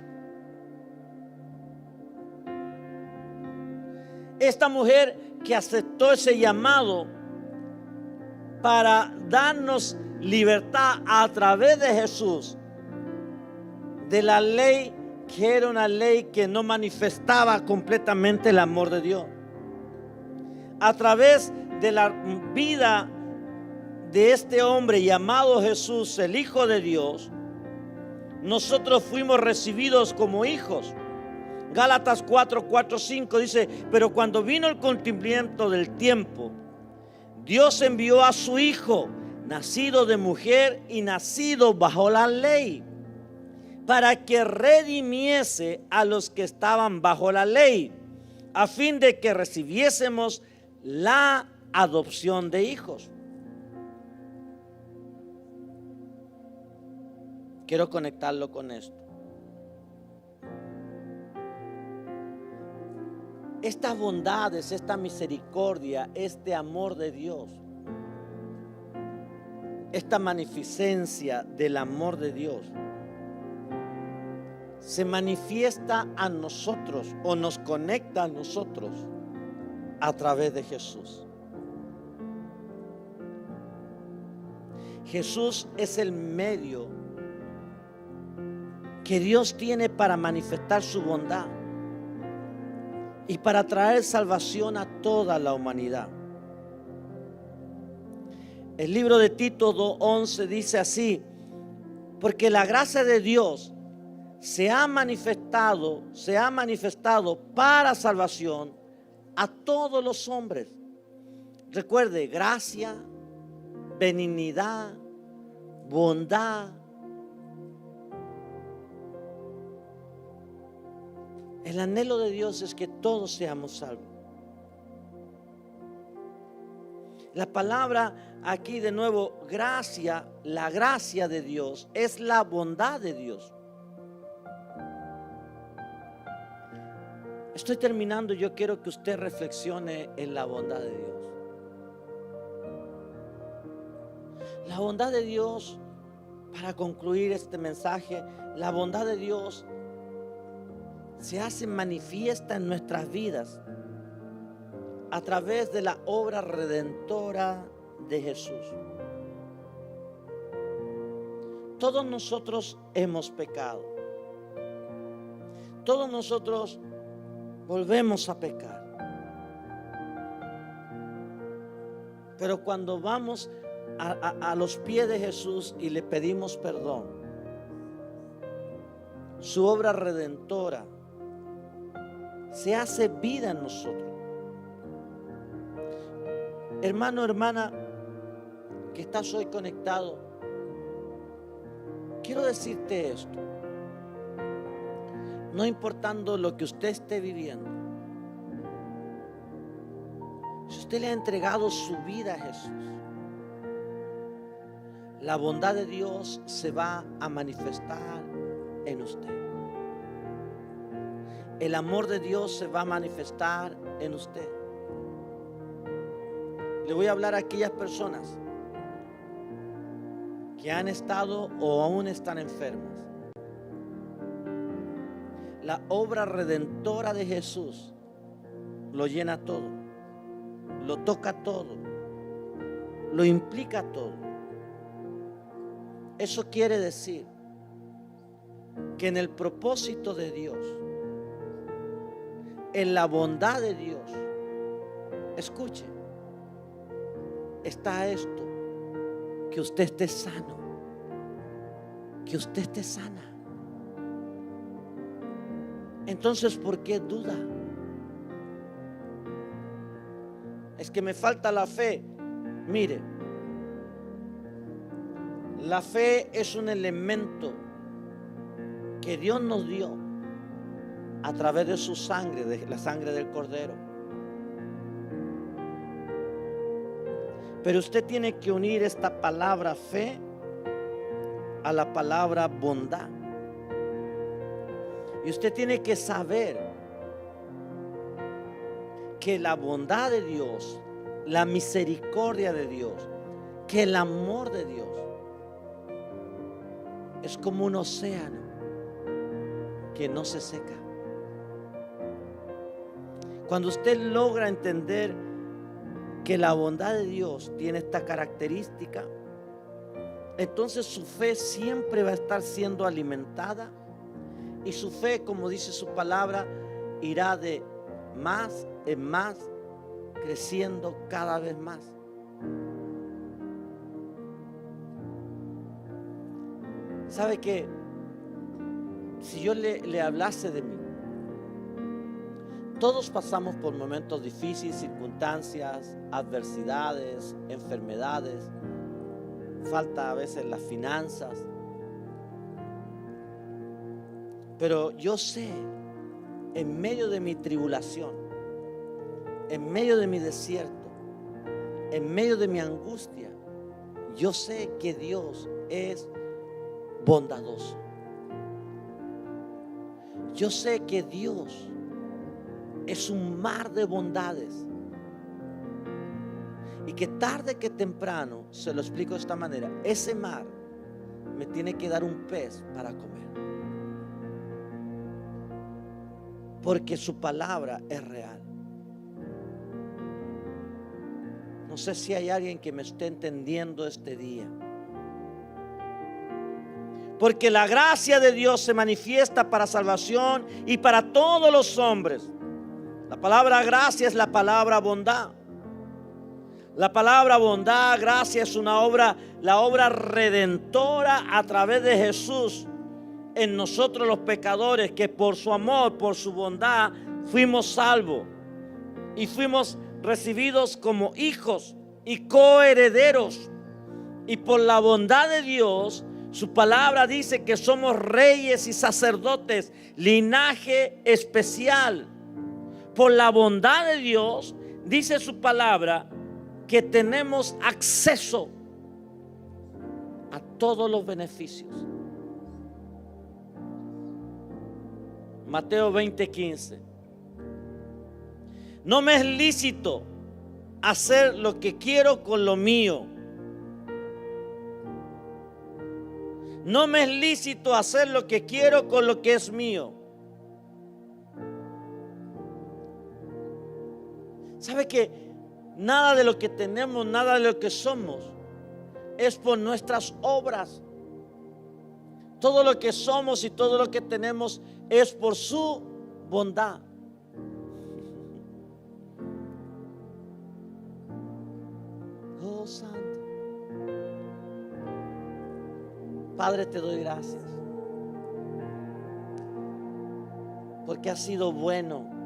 Esta mujer que aceptó ese llamado para darnos libertad a través de Jesús, de la ley que era una ley que no manifestaba completamente el amor de Dios. A través de la vida de este hombre llamado Jesús, el Hijo de Dios, nosotros fuimos recibidos como hijos. Gálatas 4:4-5 dice: pero cuando vino el cumplimiento del tiempo, Dios envió a su Hijo, nacido de mujer y nacido bajo la ley, para que redimiese a los que estaban bajo la ley, a fin de que recibiésemos la adopción de hijos. Quiero conectarlo con esto. Estas bondades, esta misericordia, este amor de Dios, esta magnificencia del amor de Dios, se manifiesta a nosotros o nos conecta a nosotros a través de Jesús. Jesús es el medio que Dios tiene para manifestar su bondad y para traer salvación a toda la humanidad. El libro de Tito 2:11 dice así: porque la gracia de Dios se ha manifestado para salvación a todos los hombres. Recuerde, gracia, benignidad, bondad. El anhelo de Dios es que todos seamos salvos. La palabra aquí de nuevo, gracia, la gracia de Dios es la bondad de Dios. Estoy terminando. Yo quiero que usted reflexione en la bondad de Dios. La bondad de Dios, para concluir este mensaje, la bondad de Dios se hace manifiesta en nuestras vidas a través de la obra redentora de Jesús. Todos nosotros hemos pecado. Todos nosotros volvemos a pecar. Pero cuando vamos a los pies de Jesús y le pedimos perdón, su obra redentora se hace vida en nosotros. Hermano, hermana, que estás hoy conectado, quiero decirte esto. No importando lo que usted esté viviendo, si usted le ha entregado su vida a Jesús, la bondad de Dios se va a manifestar en usted. El amor de Dios se va a manifestar en usted. Le voy a hablar a aquellas personas que han estado o aún están enfermas. La obra redentora de Jesús lo llena todo, lo toca todo, lo implica todo. Eso quiere decir que en el propósito de Dios, en la bondad de Dios, escuche, está esto: que usted esté sano, que usted esté sana. Entonces, ¿por qué duda? Es que me falta la fe. Mire, la fe es un elemento que Dios nos dio a través de su sangre, de la sangre del Cordero. Pero usted tiene que unir esta palabra fe a la palabra bondad. Y usted tiene que saber que la bondad de Dios, la misericordia de Dios, que el amor de Dios es como un océano que no se seca. Cuando usted logra entender que la bondad de Dios tiene esta característica, entonces su fe siempre va a estar siendo alimentada. Y su fe, como dice su palabra, irá de más en más, creciendo cada vez más. ¿Sabe qué? Si yo le hablase de mí, Todos pasamos por momentos difíciles, circunstancias, adversidades, enfermedades, falta a veces las finanzas. Pero yo sé, en medio de mi tribulación, en medio de mi desierto, en medio de mi angustia, yo sé que Dios es bondadoso. Yo sé que Dios es un mar de bondades y que tarde que temprano, se lo explico de esta manera, ese mar me tiene que dar un pez para comer, porque su palabra es real. No sé si hay alguien que me esté entendiendo este día, porque la gracia de Dios se manifiesta para salvación y para todos los hombres. La palabra gracia es la palabra bondad. La palabra bondad, gracia, es una obra, la obra redentora a través de Jesús en nosotros los pecadores, que por su amor, por su bondad, fuimos salvos y fuimos recibidos como hijos y coherederos. Y por la bondad de Dios, su palabra dice que somos reyes y sacerdotes, linaje especial. Por la bondad de Dios, dice su palabra, que tenemos acceso a todos los beneficios. Mateo 20:15. No me es lícito hacer lo que quiero con lo mío. No me es lícito hacer lo que quiero con lo que es mío. ¿Sabe que nada de lo que tenemos, nada de lo que somos es por nuestras obras? Todo lo que somos y todo lo que tenemos es por su bondad. Oh, Santo. Padre, te doy gracias porque has sido bueno.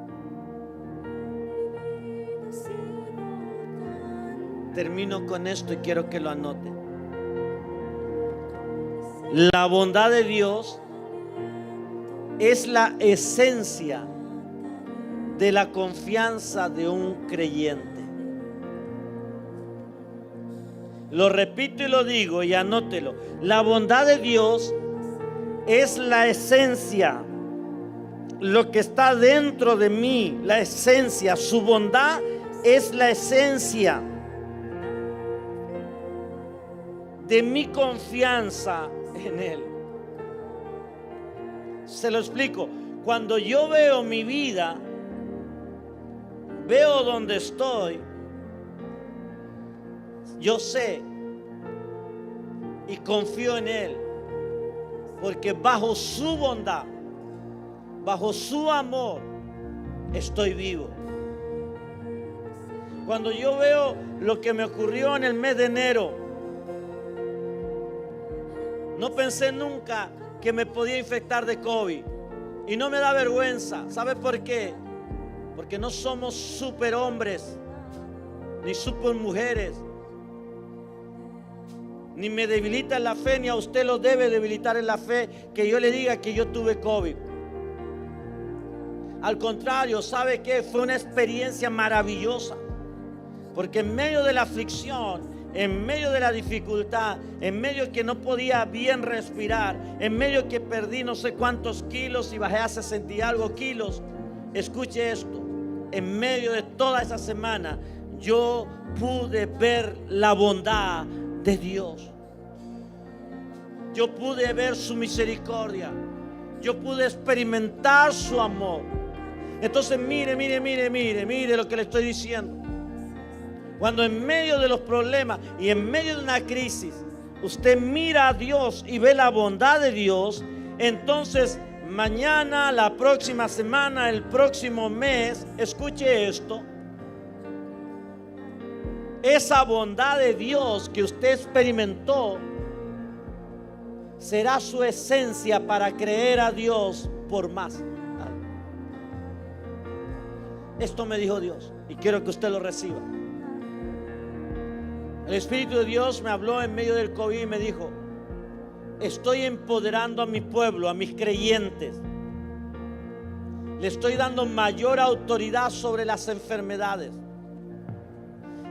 Termino con esto y quiero que lo anoten. La bondad de Dios es la esencia de la confianza de un creyente. Lo repito y lo digo y anótelo. La bondad de Dios es la esencia, lo que está dentro de mí, la esencia. Su bondad es la esencia de mi confianza en Él. Se lo explico. Cuando yo veo mi vida, veo donde estoy, yo sé y confío en Él, porque bajo su bondad, bajo su amor, estoy vivo. Cuando yo veo lo que me ocurrió en el mes de enero, no pensé nunca que me podía infectar de COVID. Y no me da vergüenza. ¿Sabe por qué? Porque no somos superhombres, ni supermujeres. Ni me debilita en la fe, ni a usted lo debe debilitar en la fe que yo le diga que yo tuve COVID. Al contrario, ¿sabe qué? Fue una experiencia maravillosa. Porque en medio de la aflicción, en medio de la dificultad, en medio que no podía bien respirar, en medio que perdí no sé cuántos kilos y bajé a 60 y algo kilos, escuche esto, en medio de toda esa semana yo pude ver la bondad de Dios. Yo pude ver su misericordia, yo pude experimentar su amor. Entonces mire lo que le estoy diciendo. Cuando en medio de los problemas y en medio de una crisis usted mira a Dios y ve la bondad de Dios, entonces mañana, la próxima semana, el próximo mes, escuche esto, esa bondad de Dios que usted experimentó será su esencia para creer a Dios por más. Esto me dijo Dios y quiero que usted lo reciba. El Espíritu de Dios me habló en medio del COVID y me dijo: estoy empoderando a mi pueblo, a mis creyentes. Le estoy dando mayor autoridad sobre las enfermedades.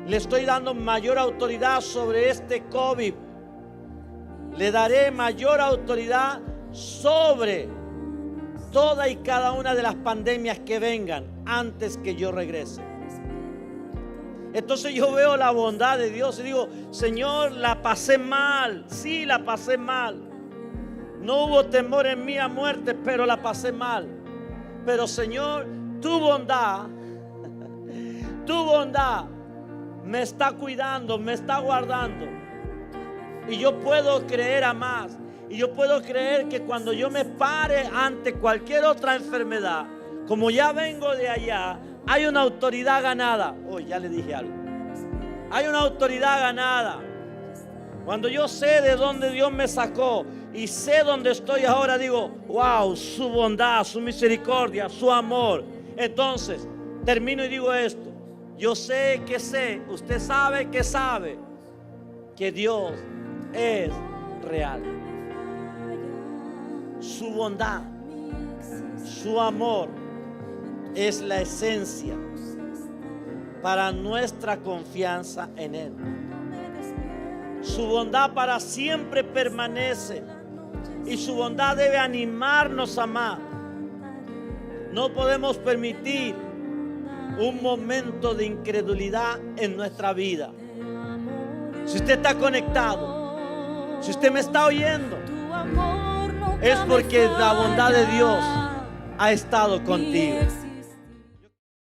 Le estoy dando mayor autoridad sobre este COVID. Le daré mayor autoridad sobre toda y cada una de las pandemias que vengan antes que yo regrese. Entonces yo veo la bondad de Dios y digo: Señor, la pasé mal. Sí, la pasé mal. No hubo temor en mí a muerte, pero la pasé mal. Pero Señor, tu bondad me está cuidando, me está guardando. Y yo puedo creer a más. Y yo puedo creer que cuando yo me pare ante cualquier otra enfermedad, como ya vengo de allá, hay una autoridad ganada. Ya le dije algo. Hay una autoridad ganada. Cuando yo sé de dónde Dios me sacó y sé dónde estoy ahora, digo: wow, su bondad, su misericordia, su amor. Entonces, termino y digo esto: yo sé que sé, usted sabe que Dios es real. Su bondad, su amor es la esencia para nuestra confianza en Él. Su bondad para siempre permanece y su bondad debe animarnos a más. No podemos permitir un momento de incredulidad en nuestra vida. Si usted está conectado, si usted me está oyendo, es porque la bondad de Dios ha estado contigo.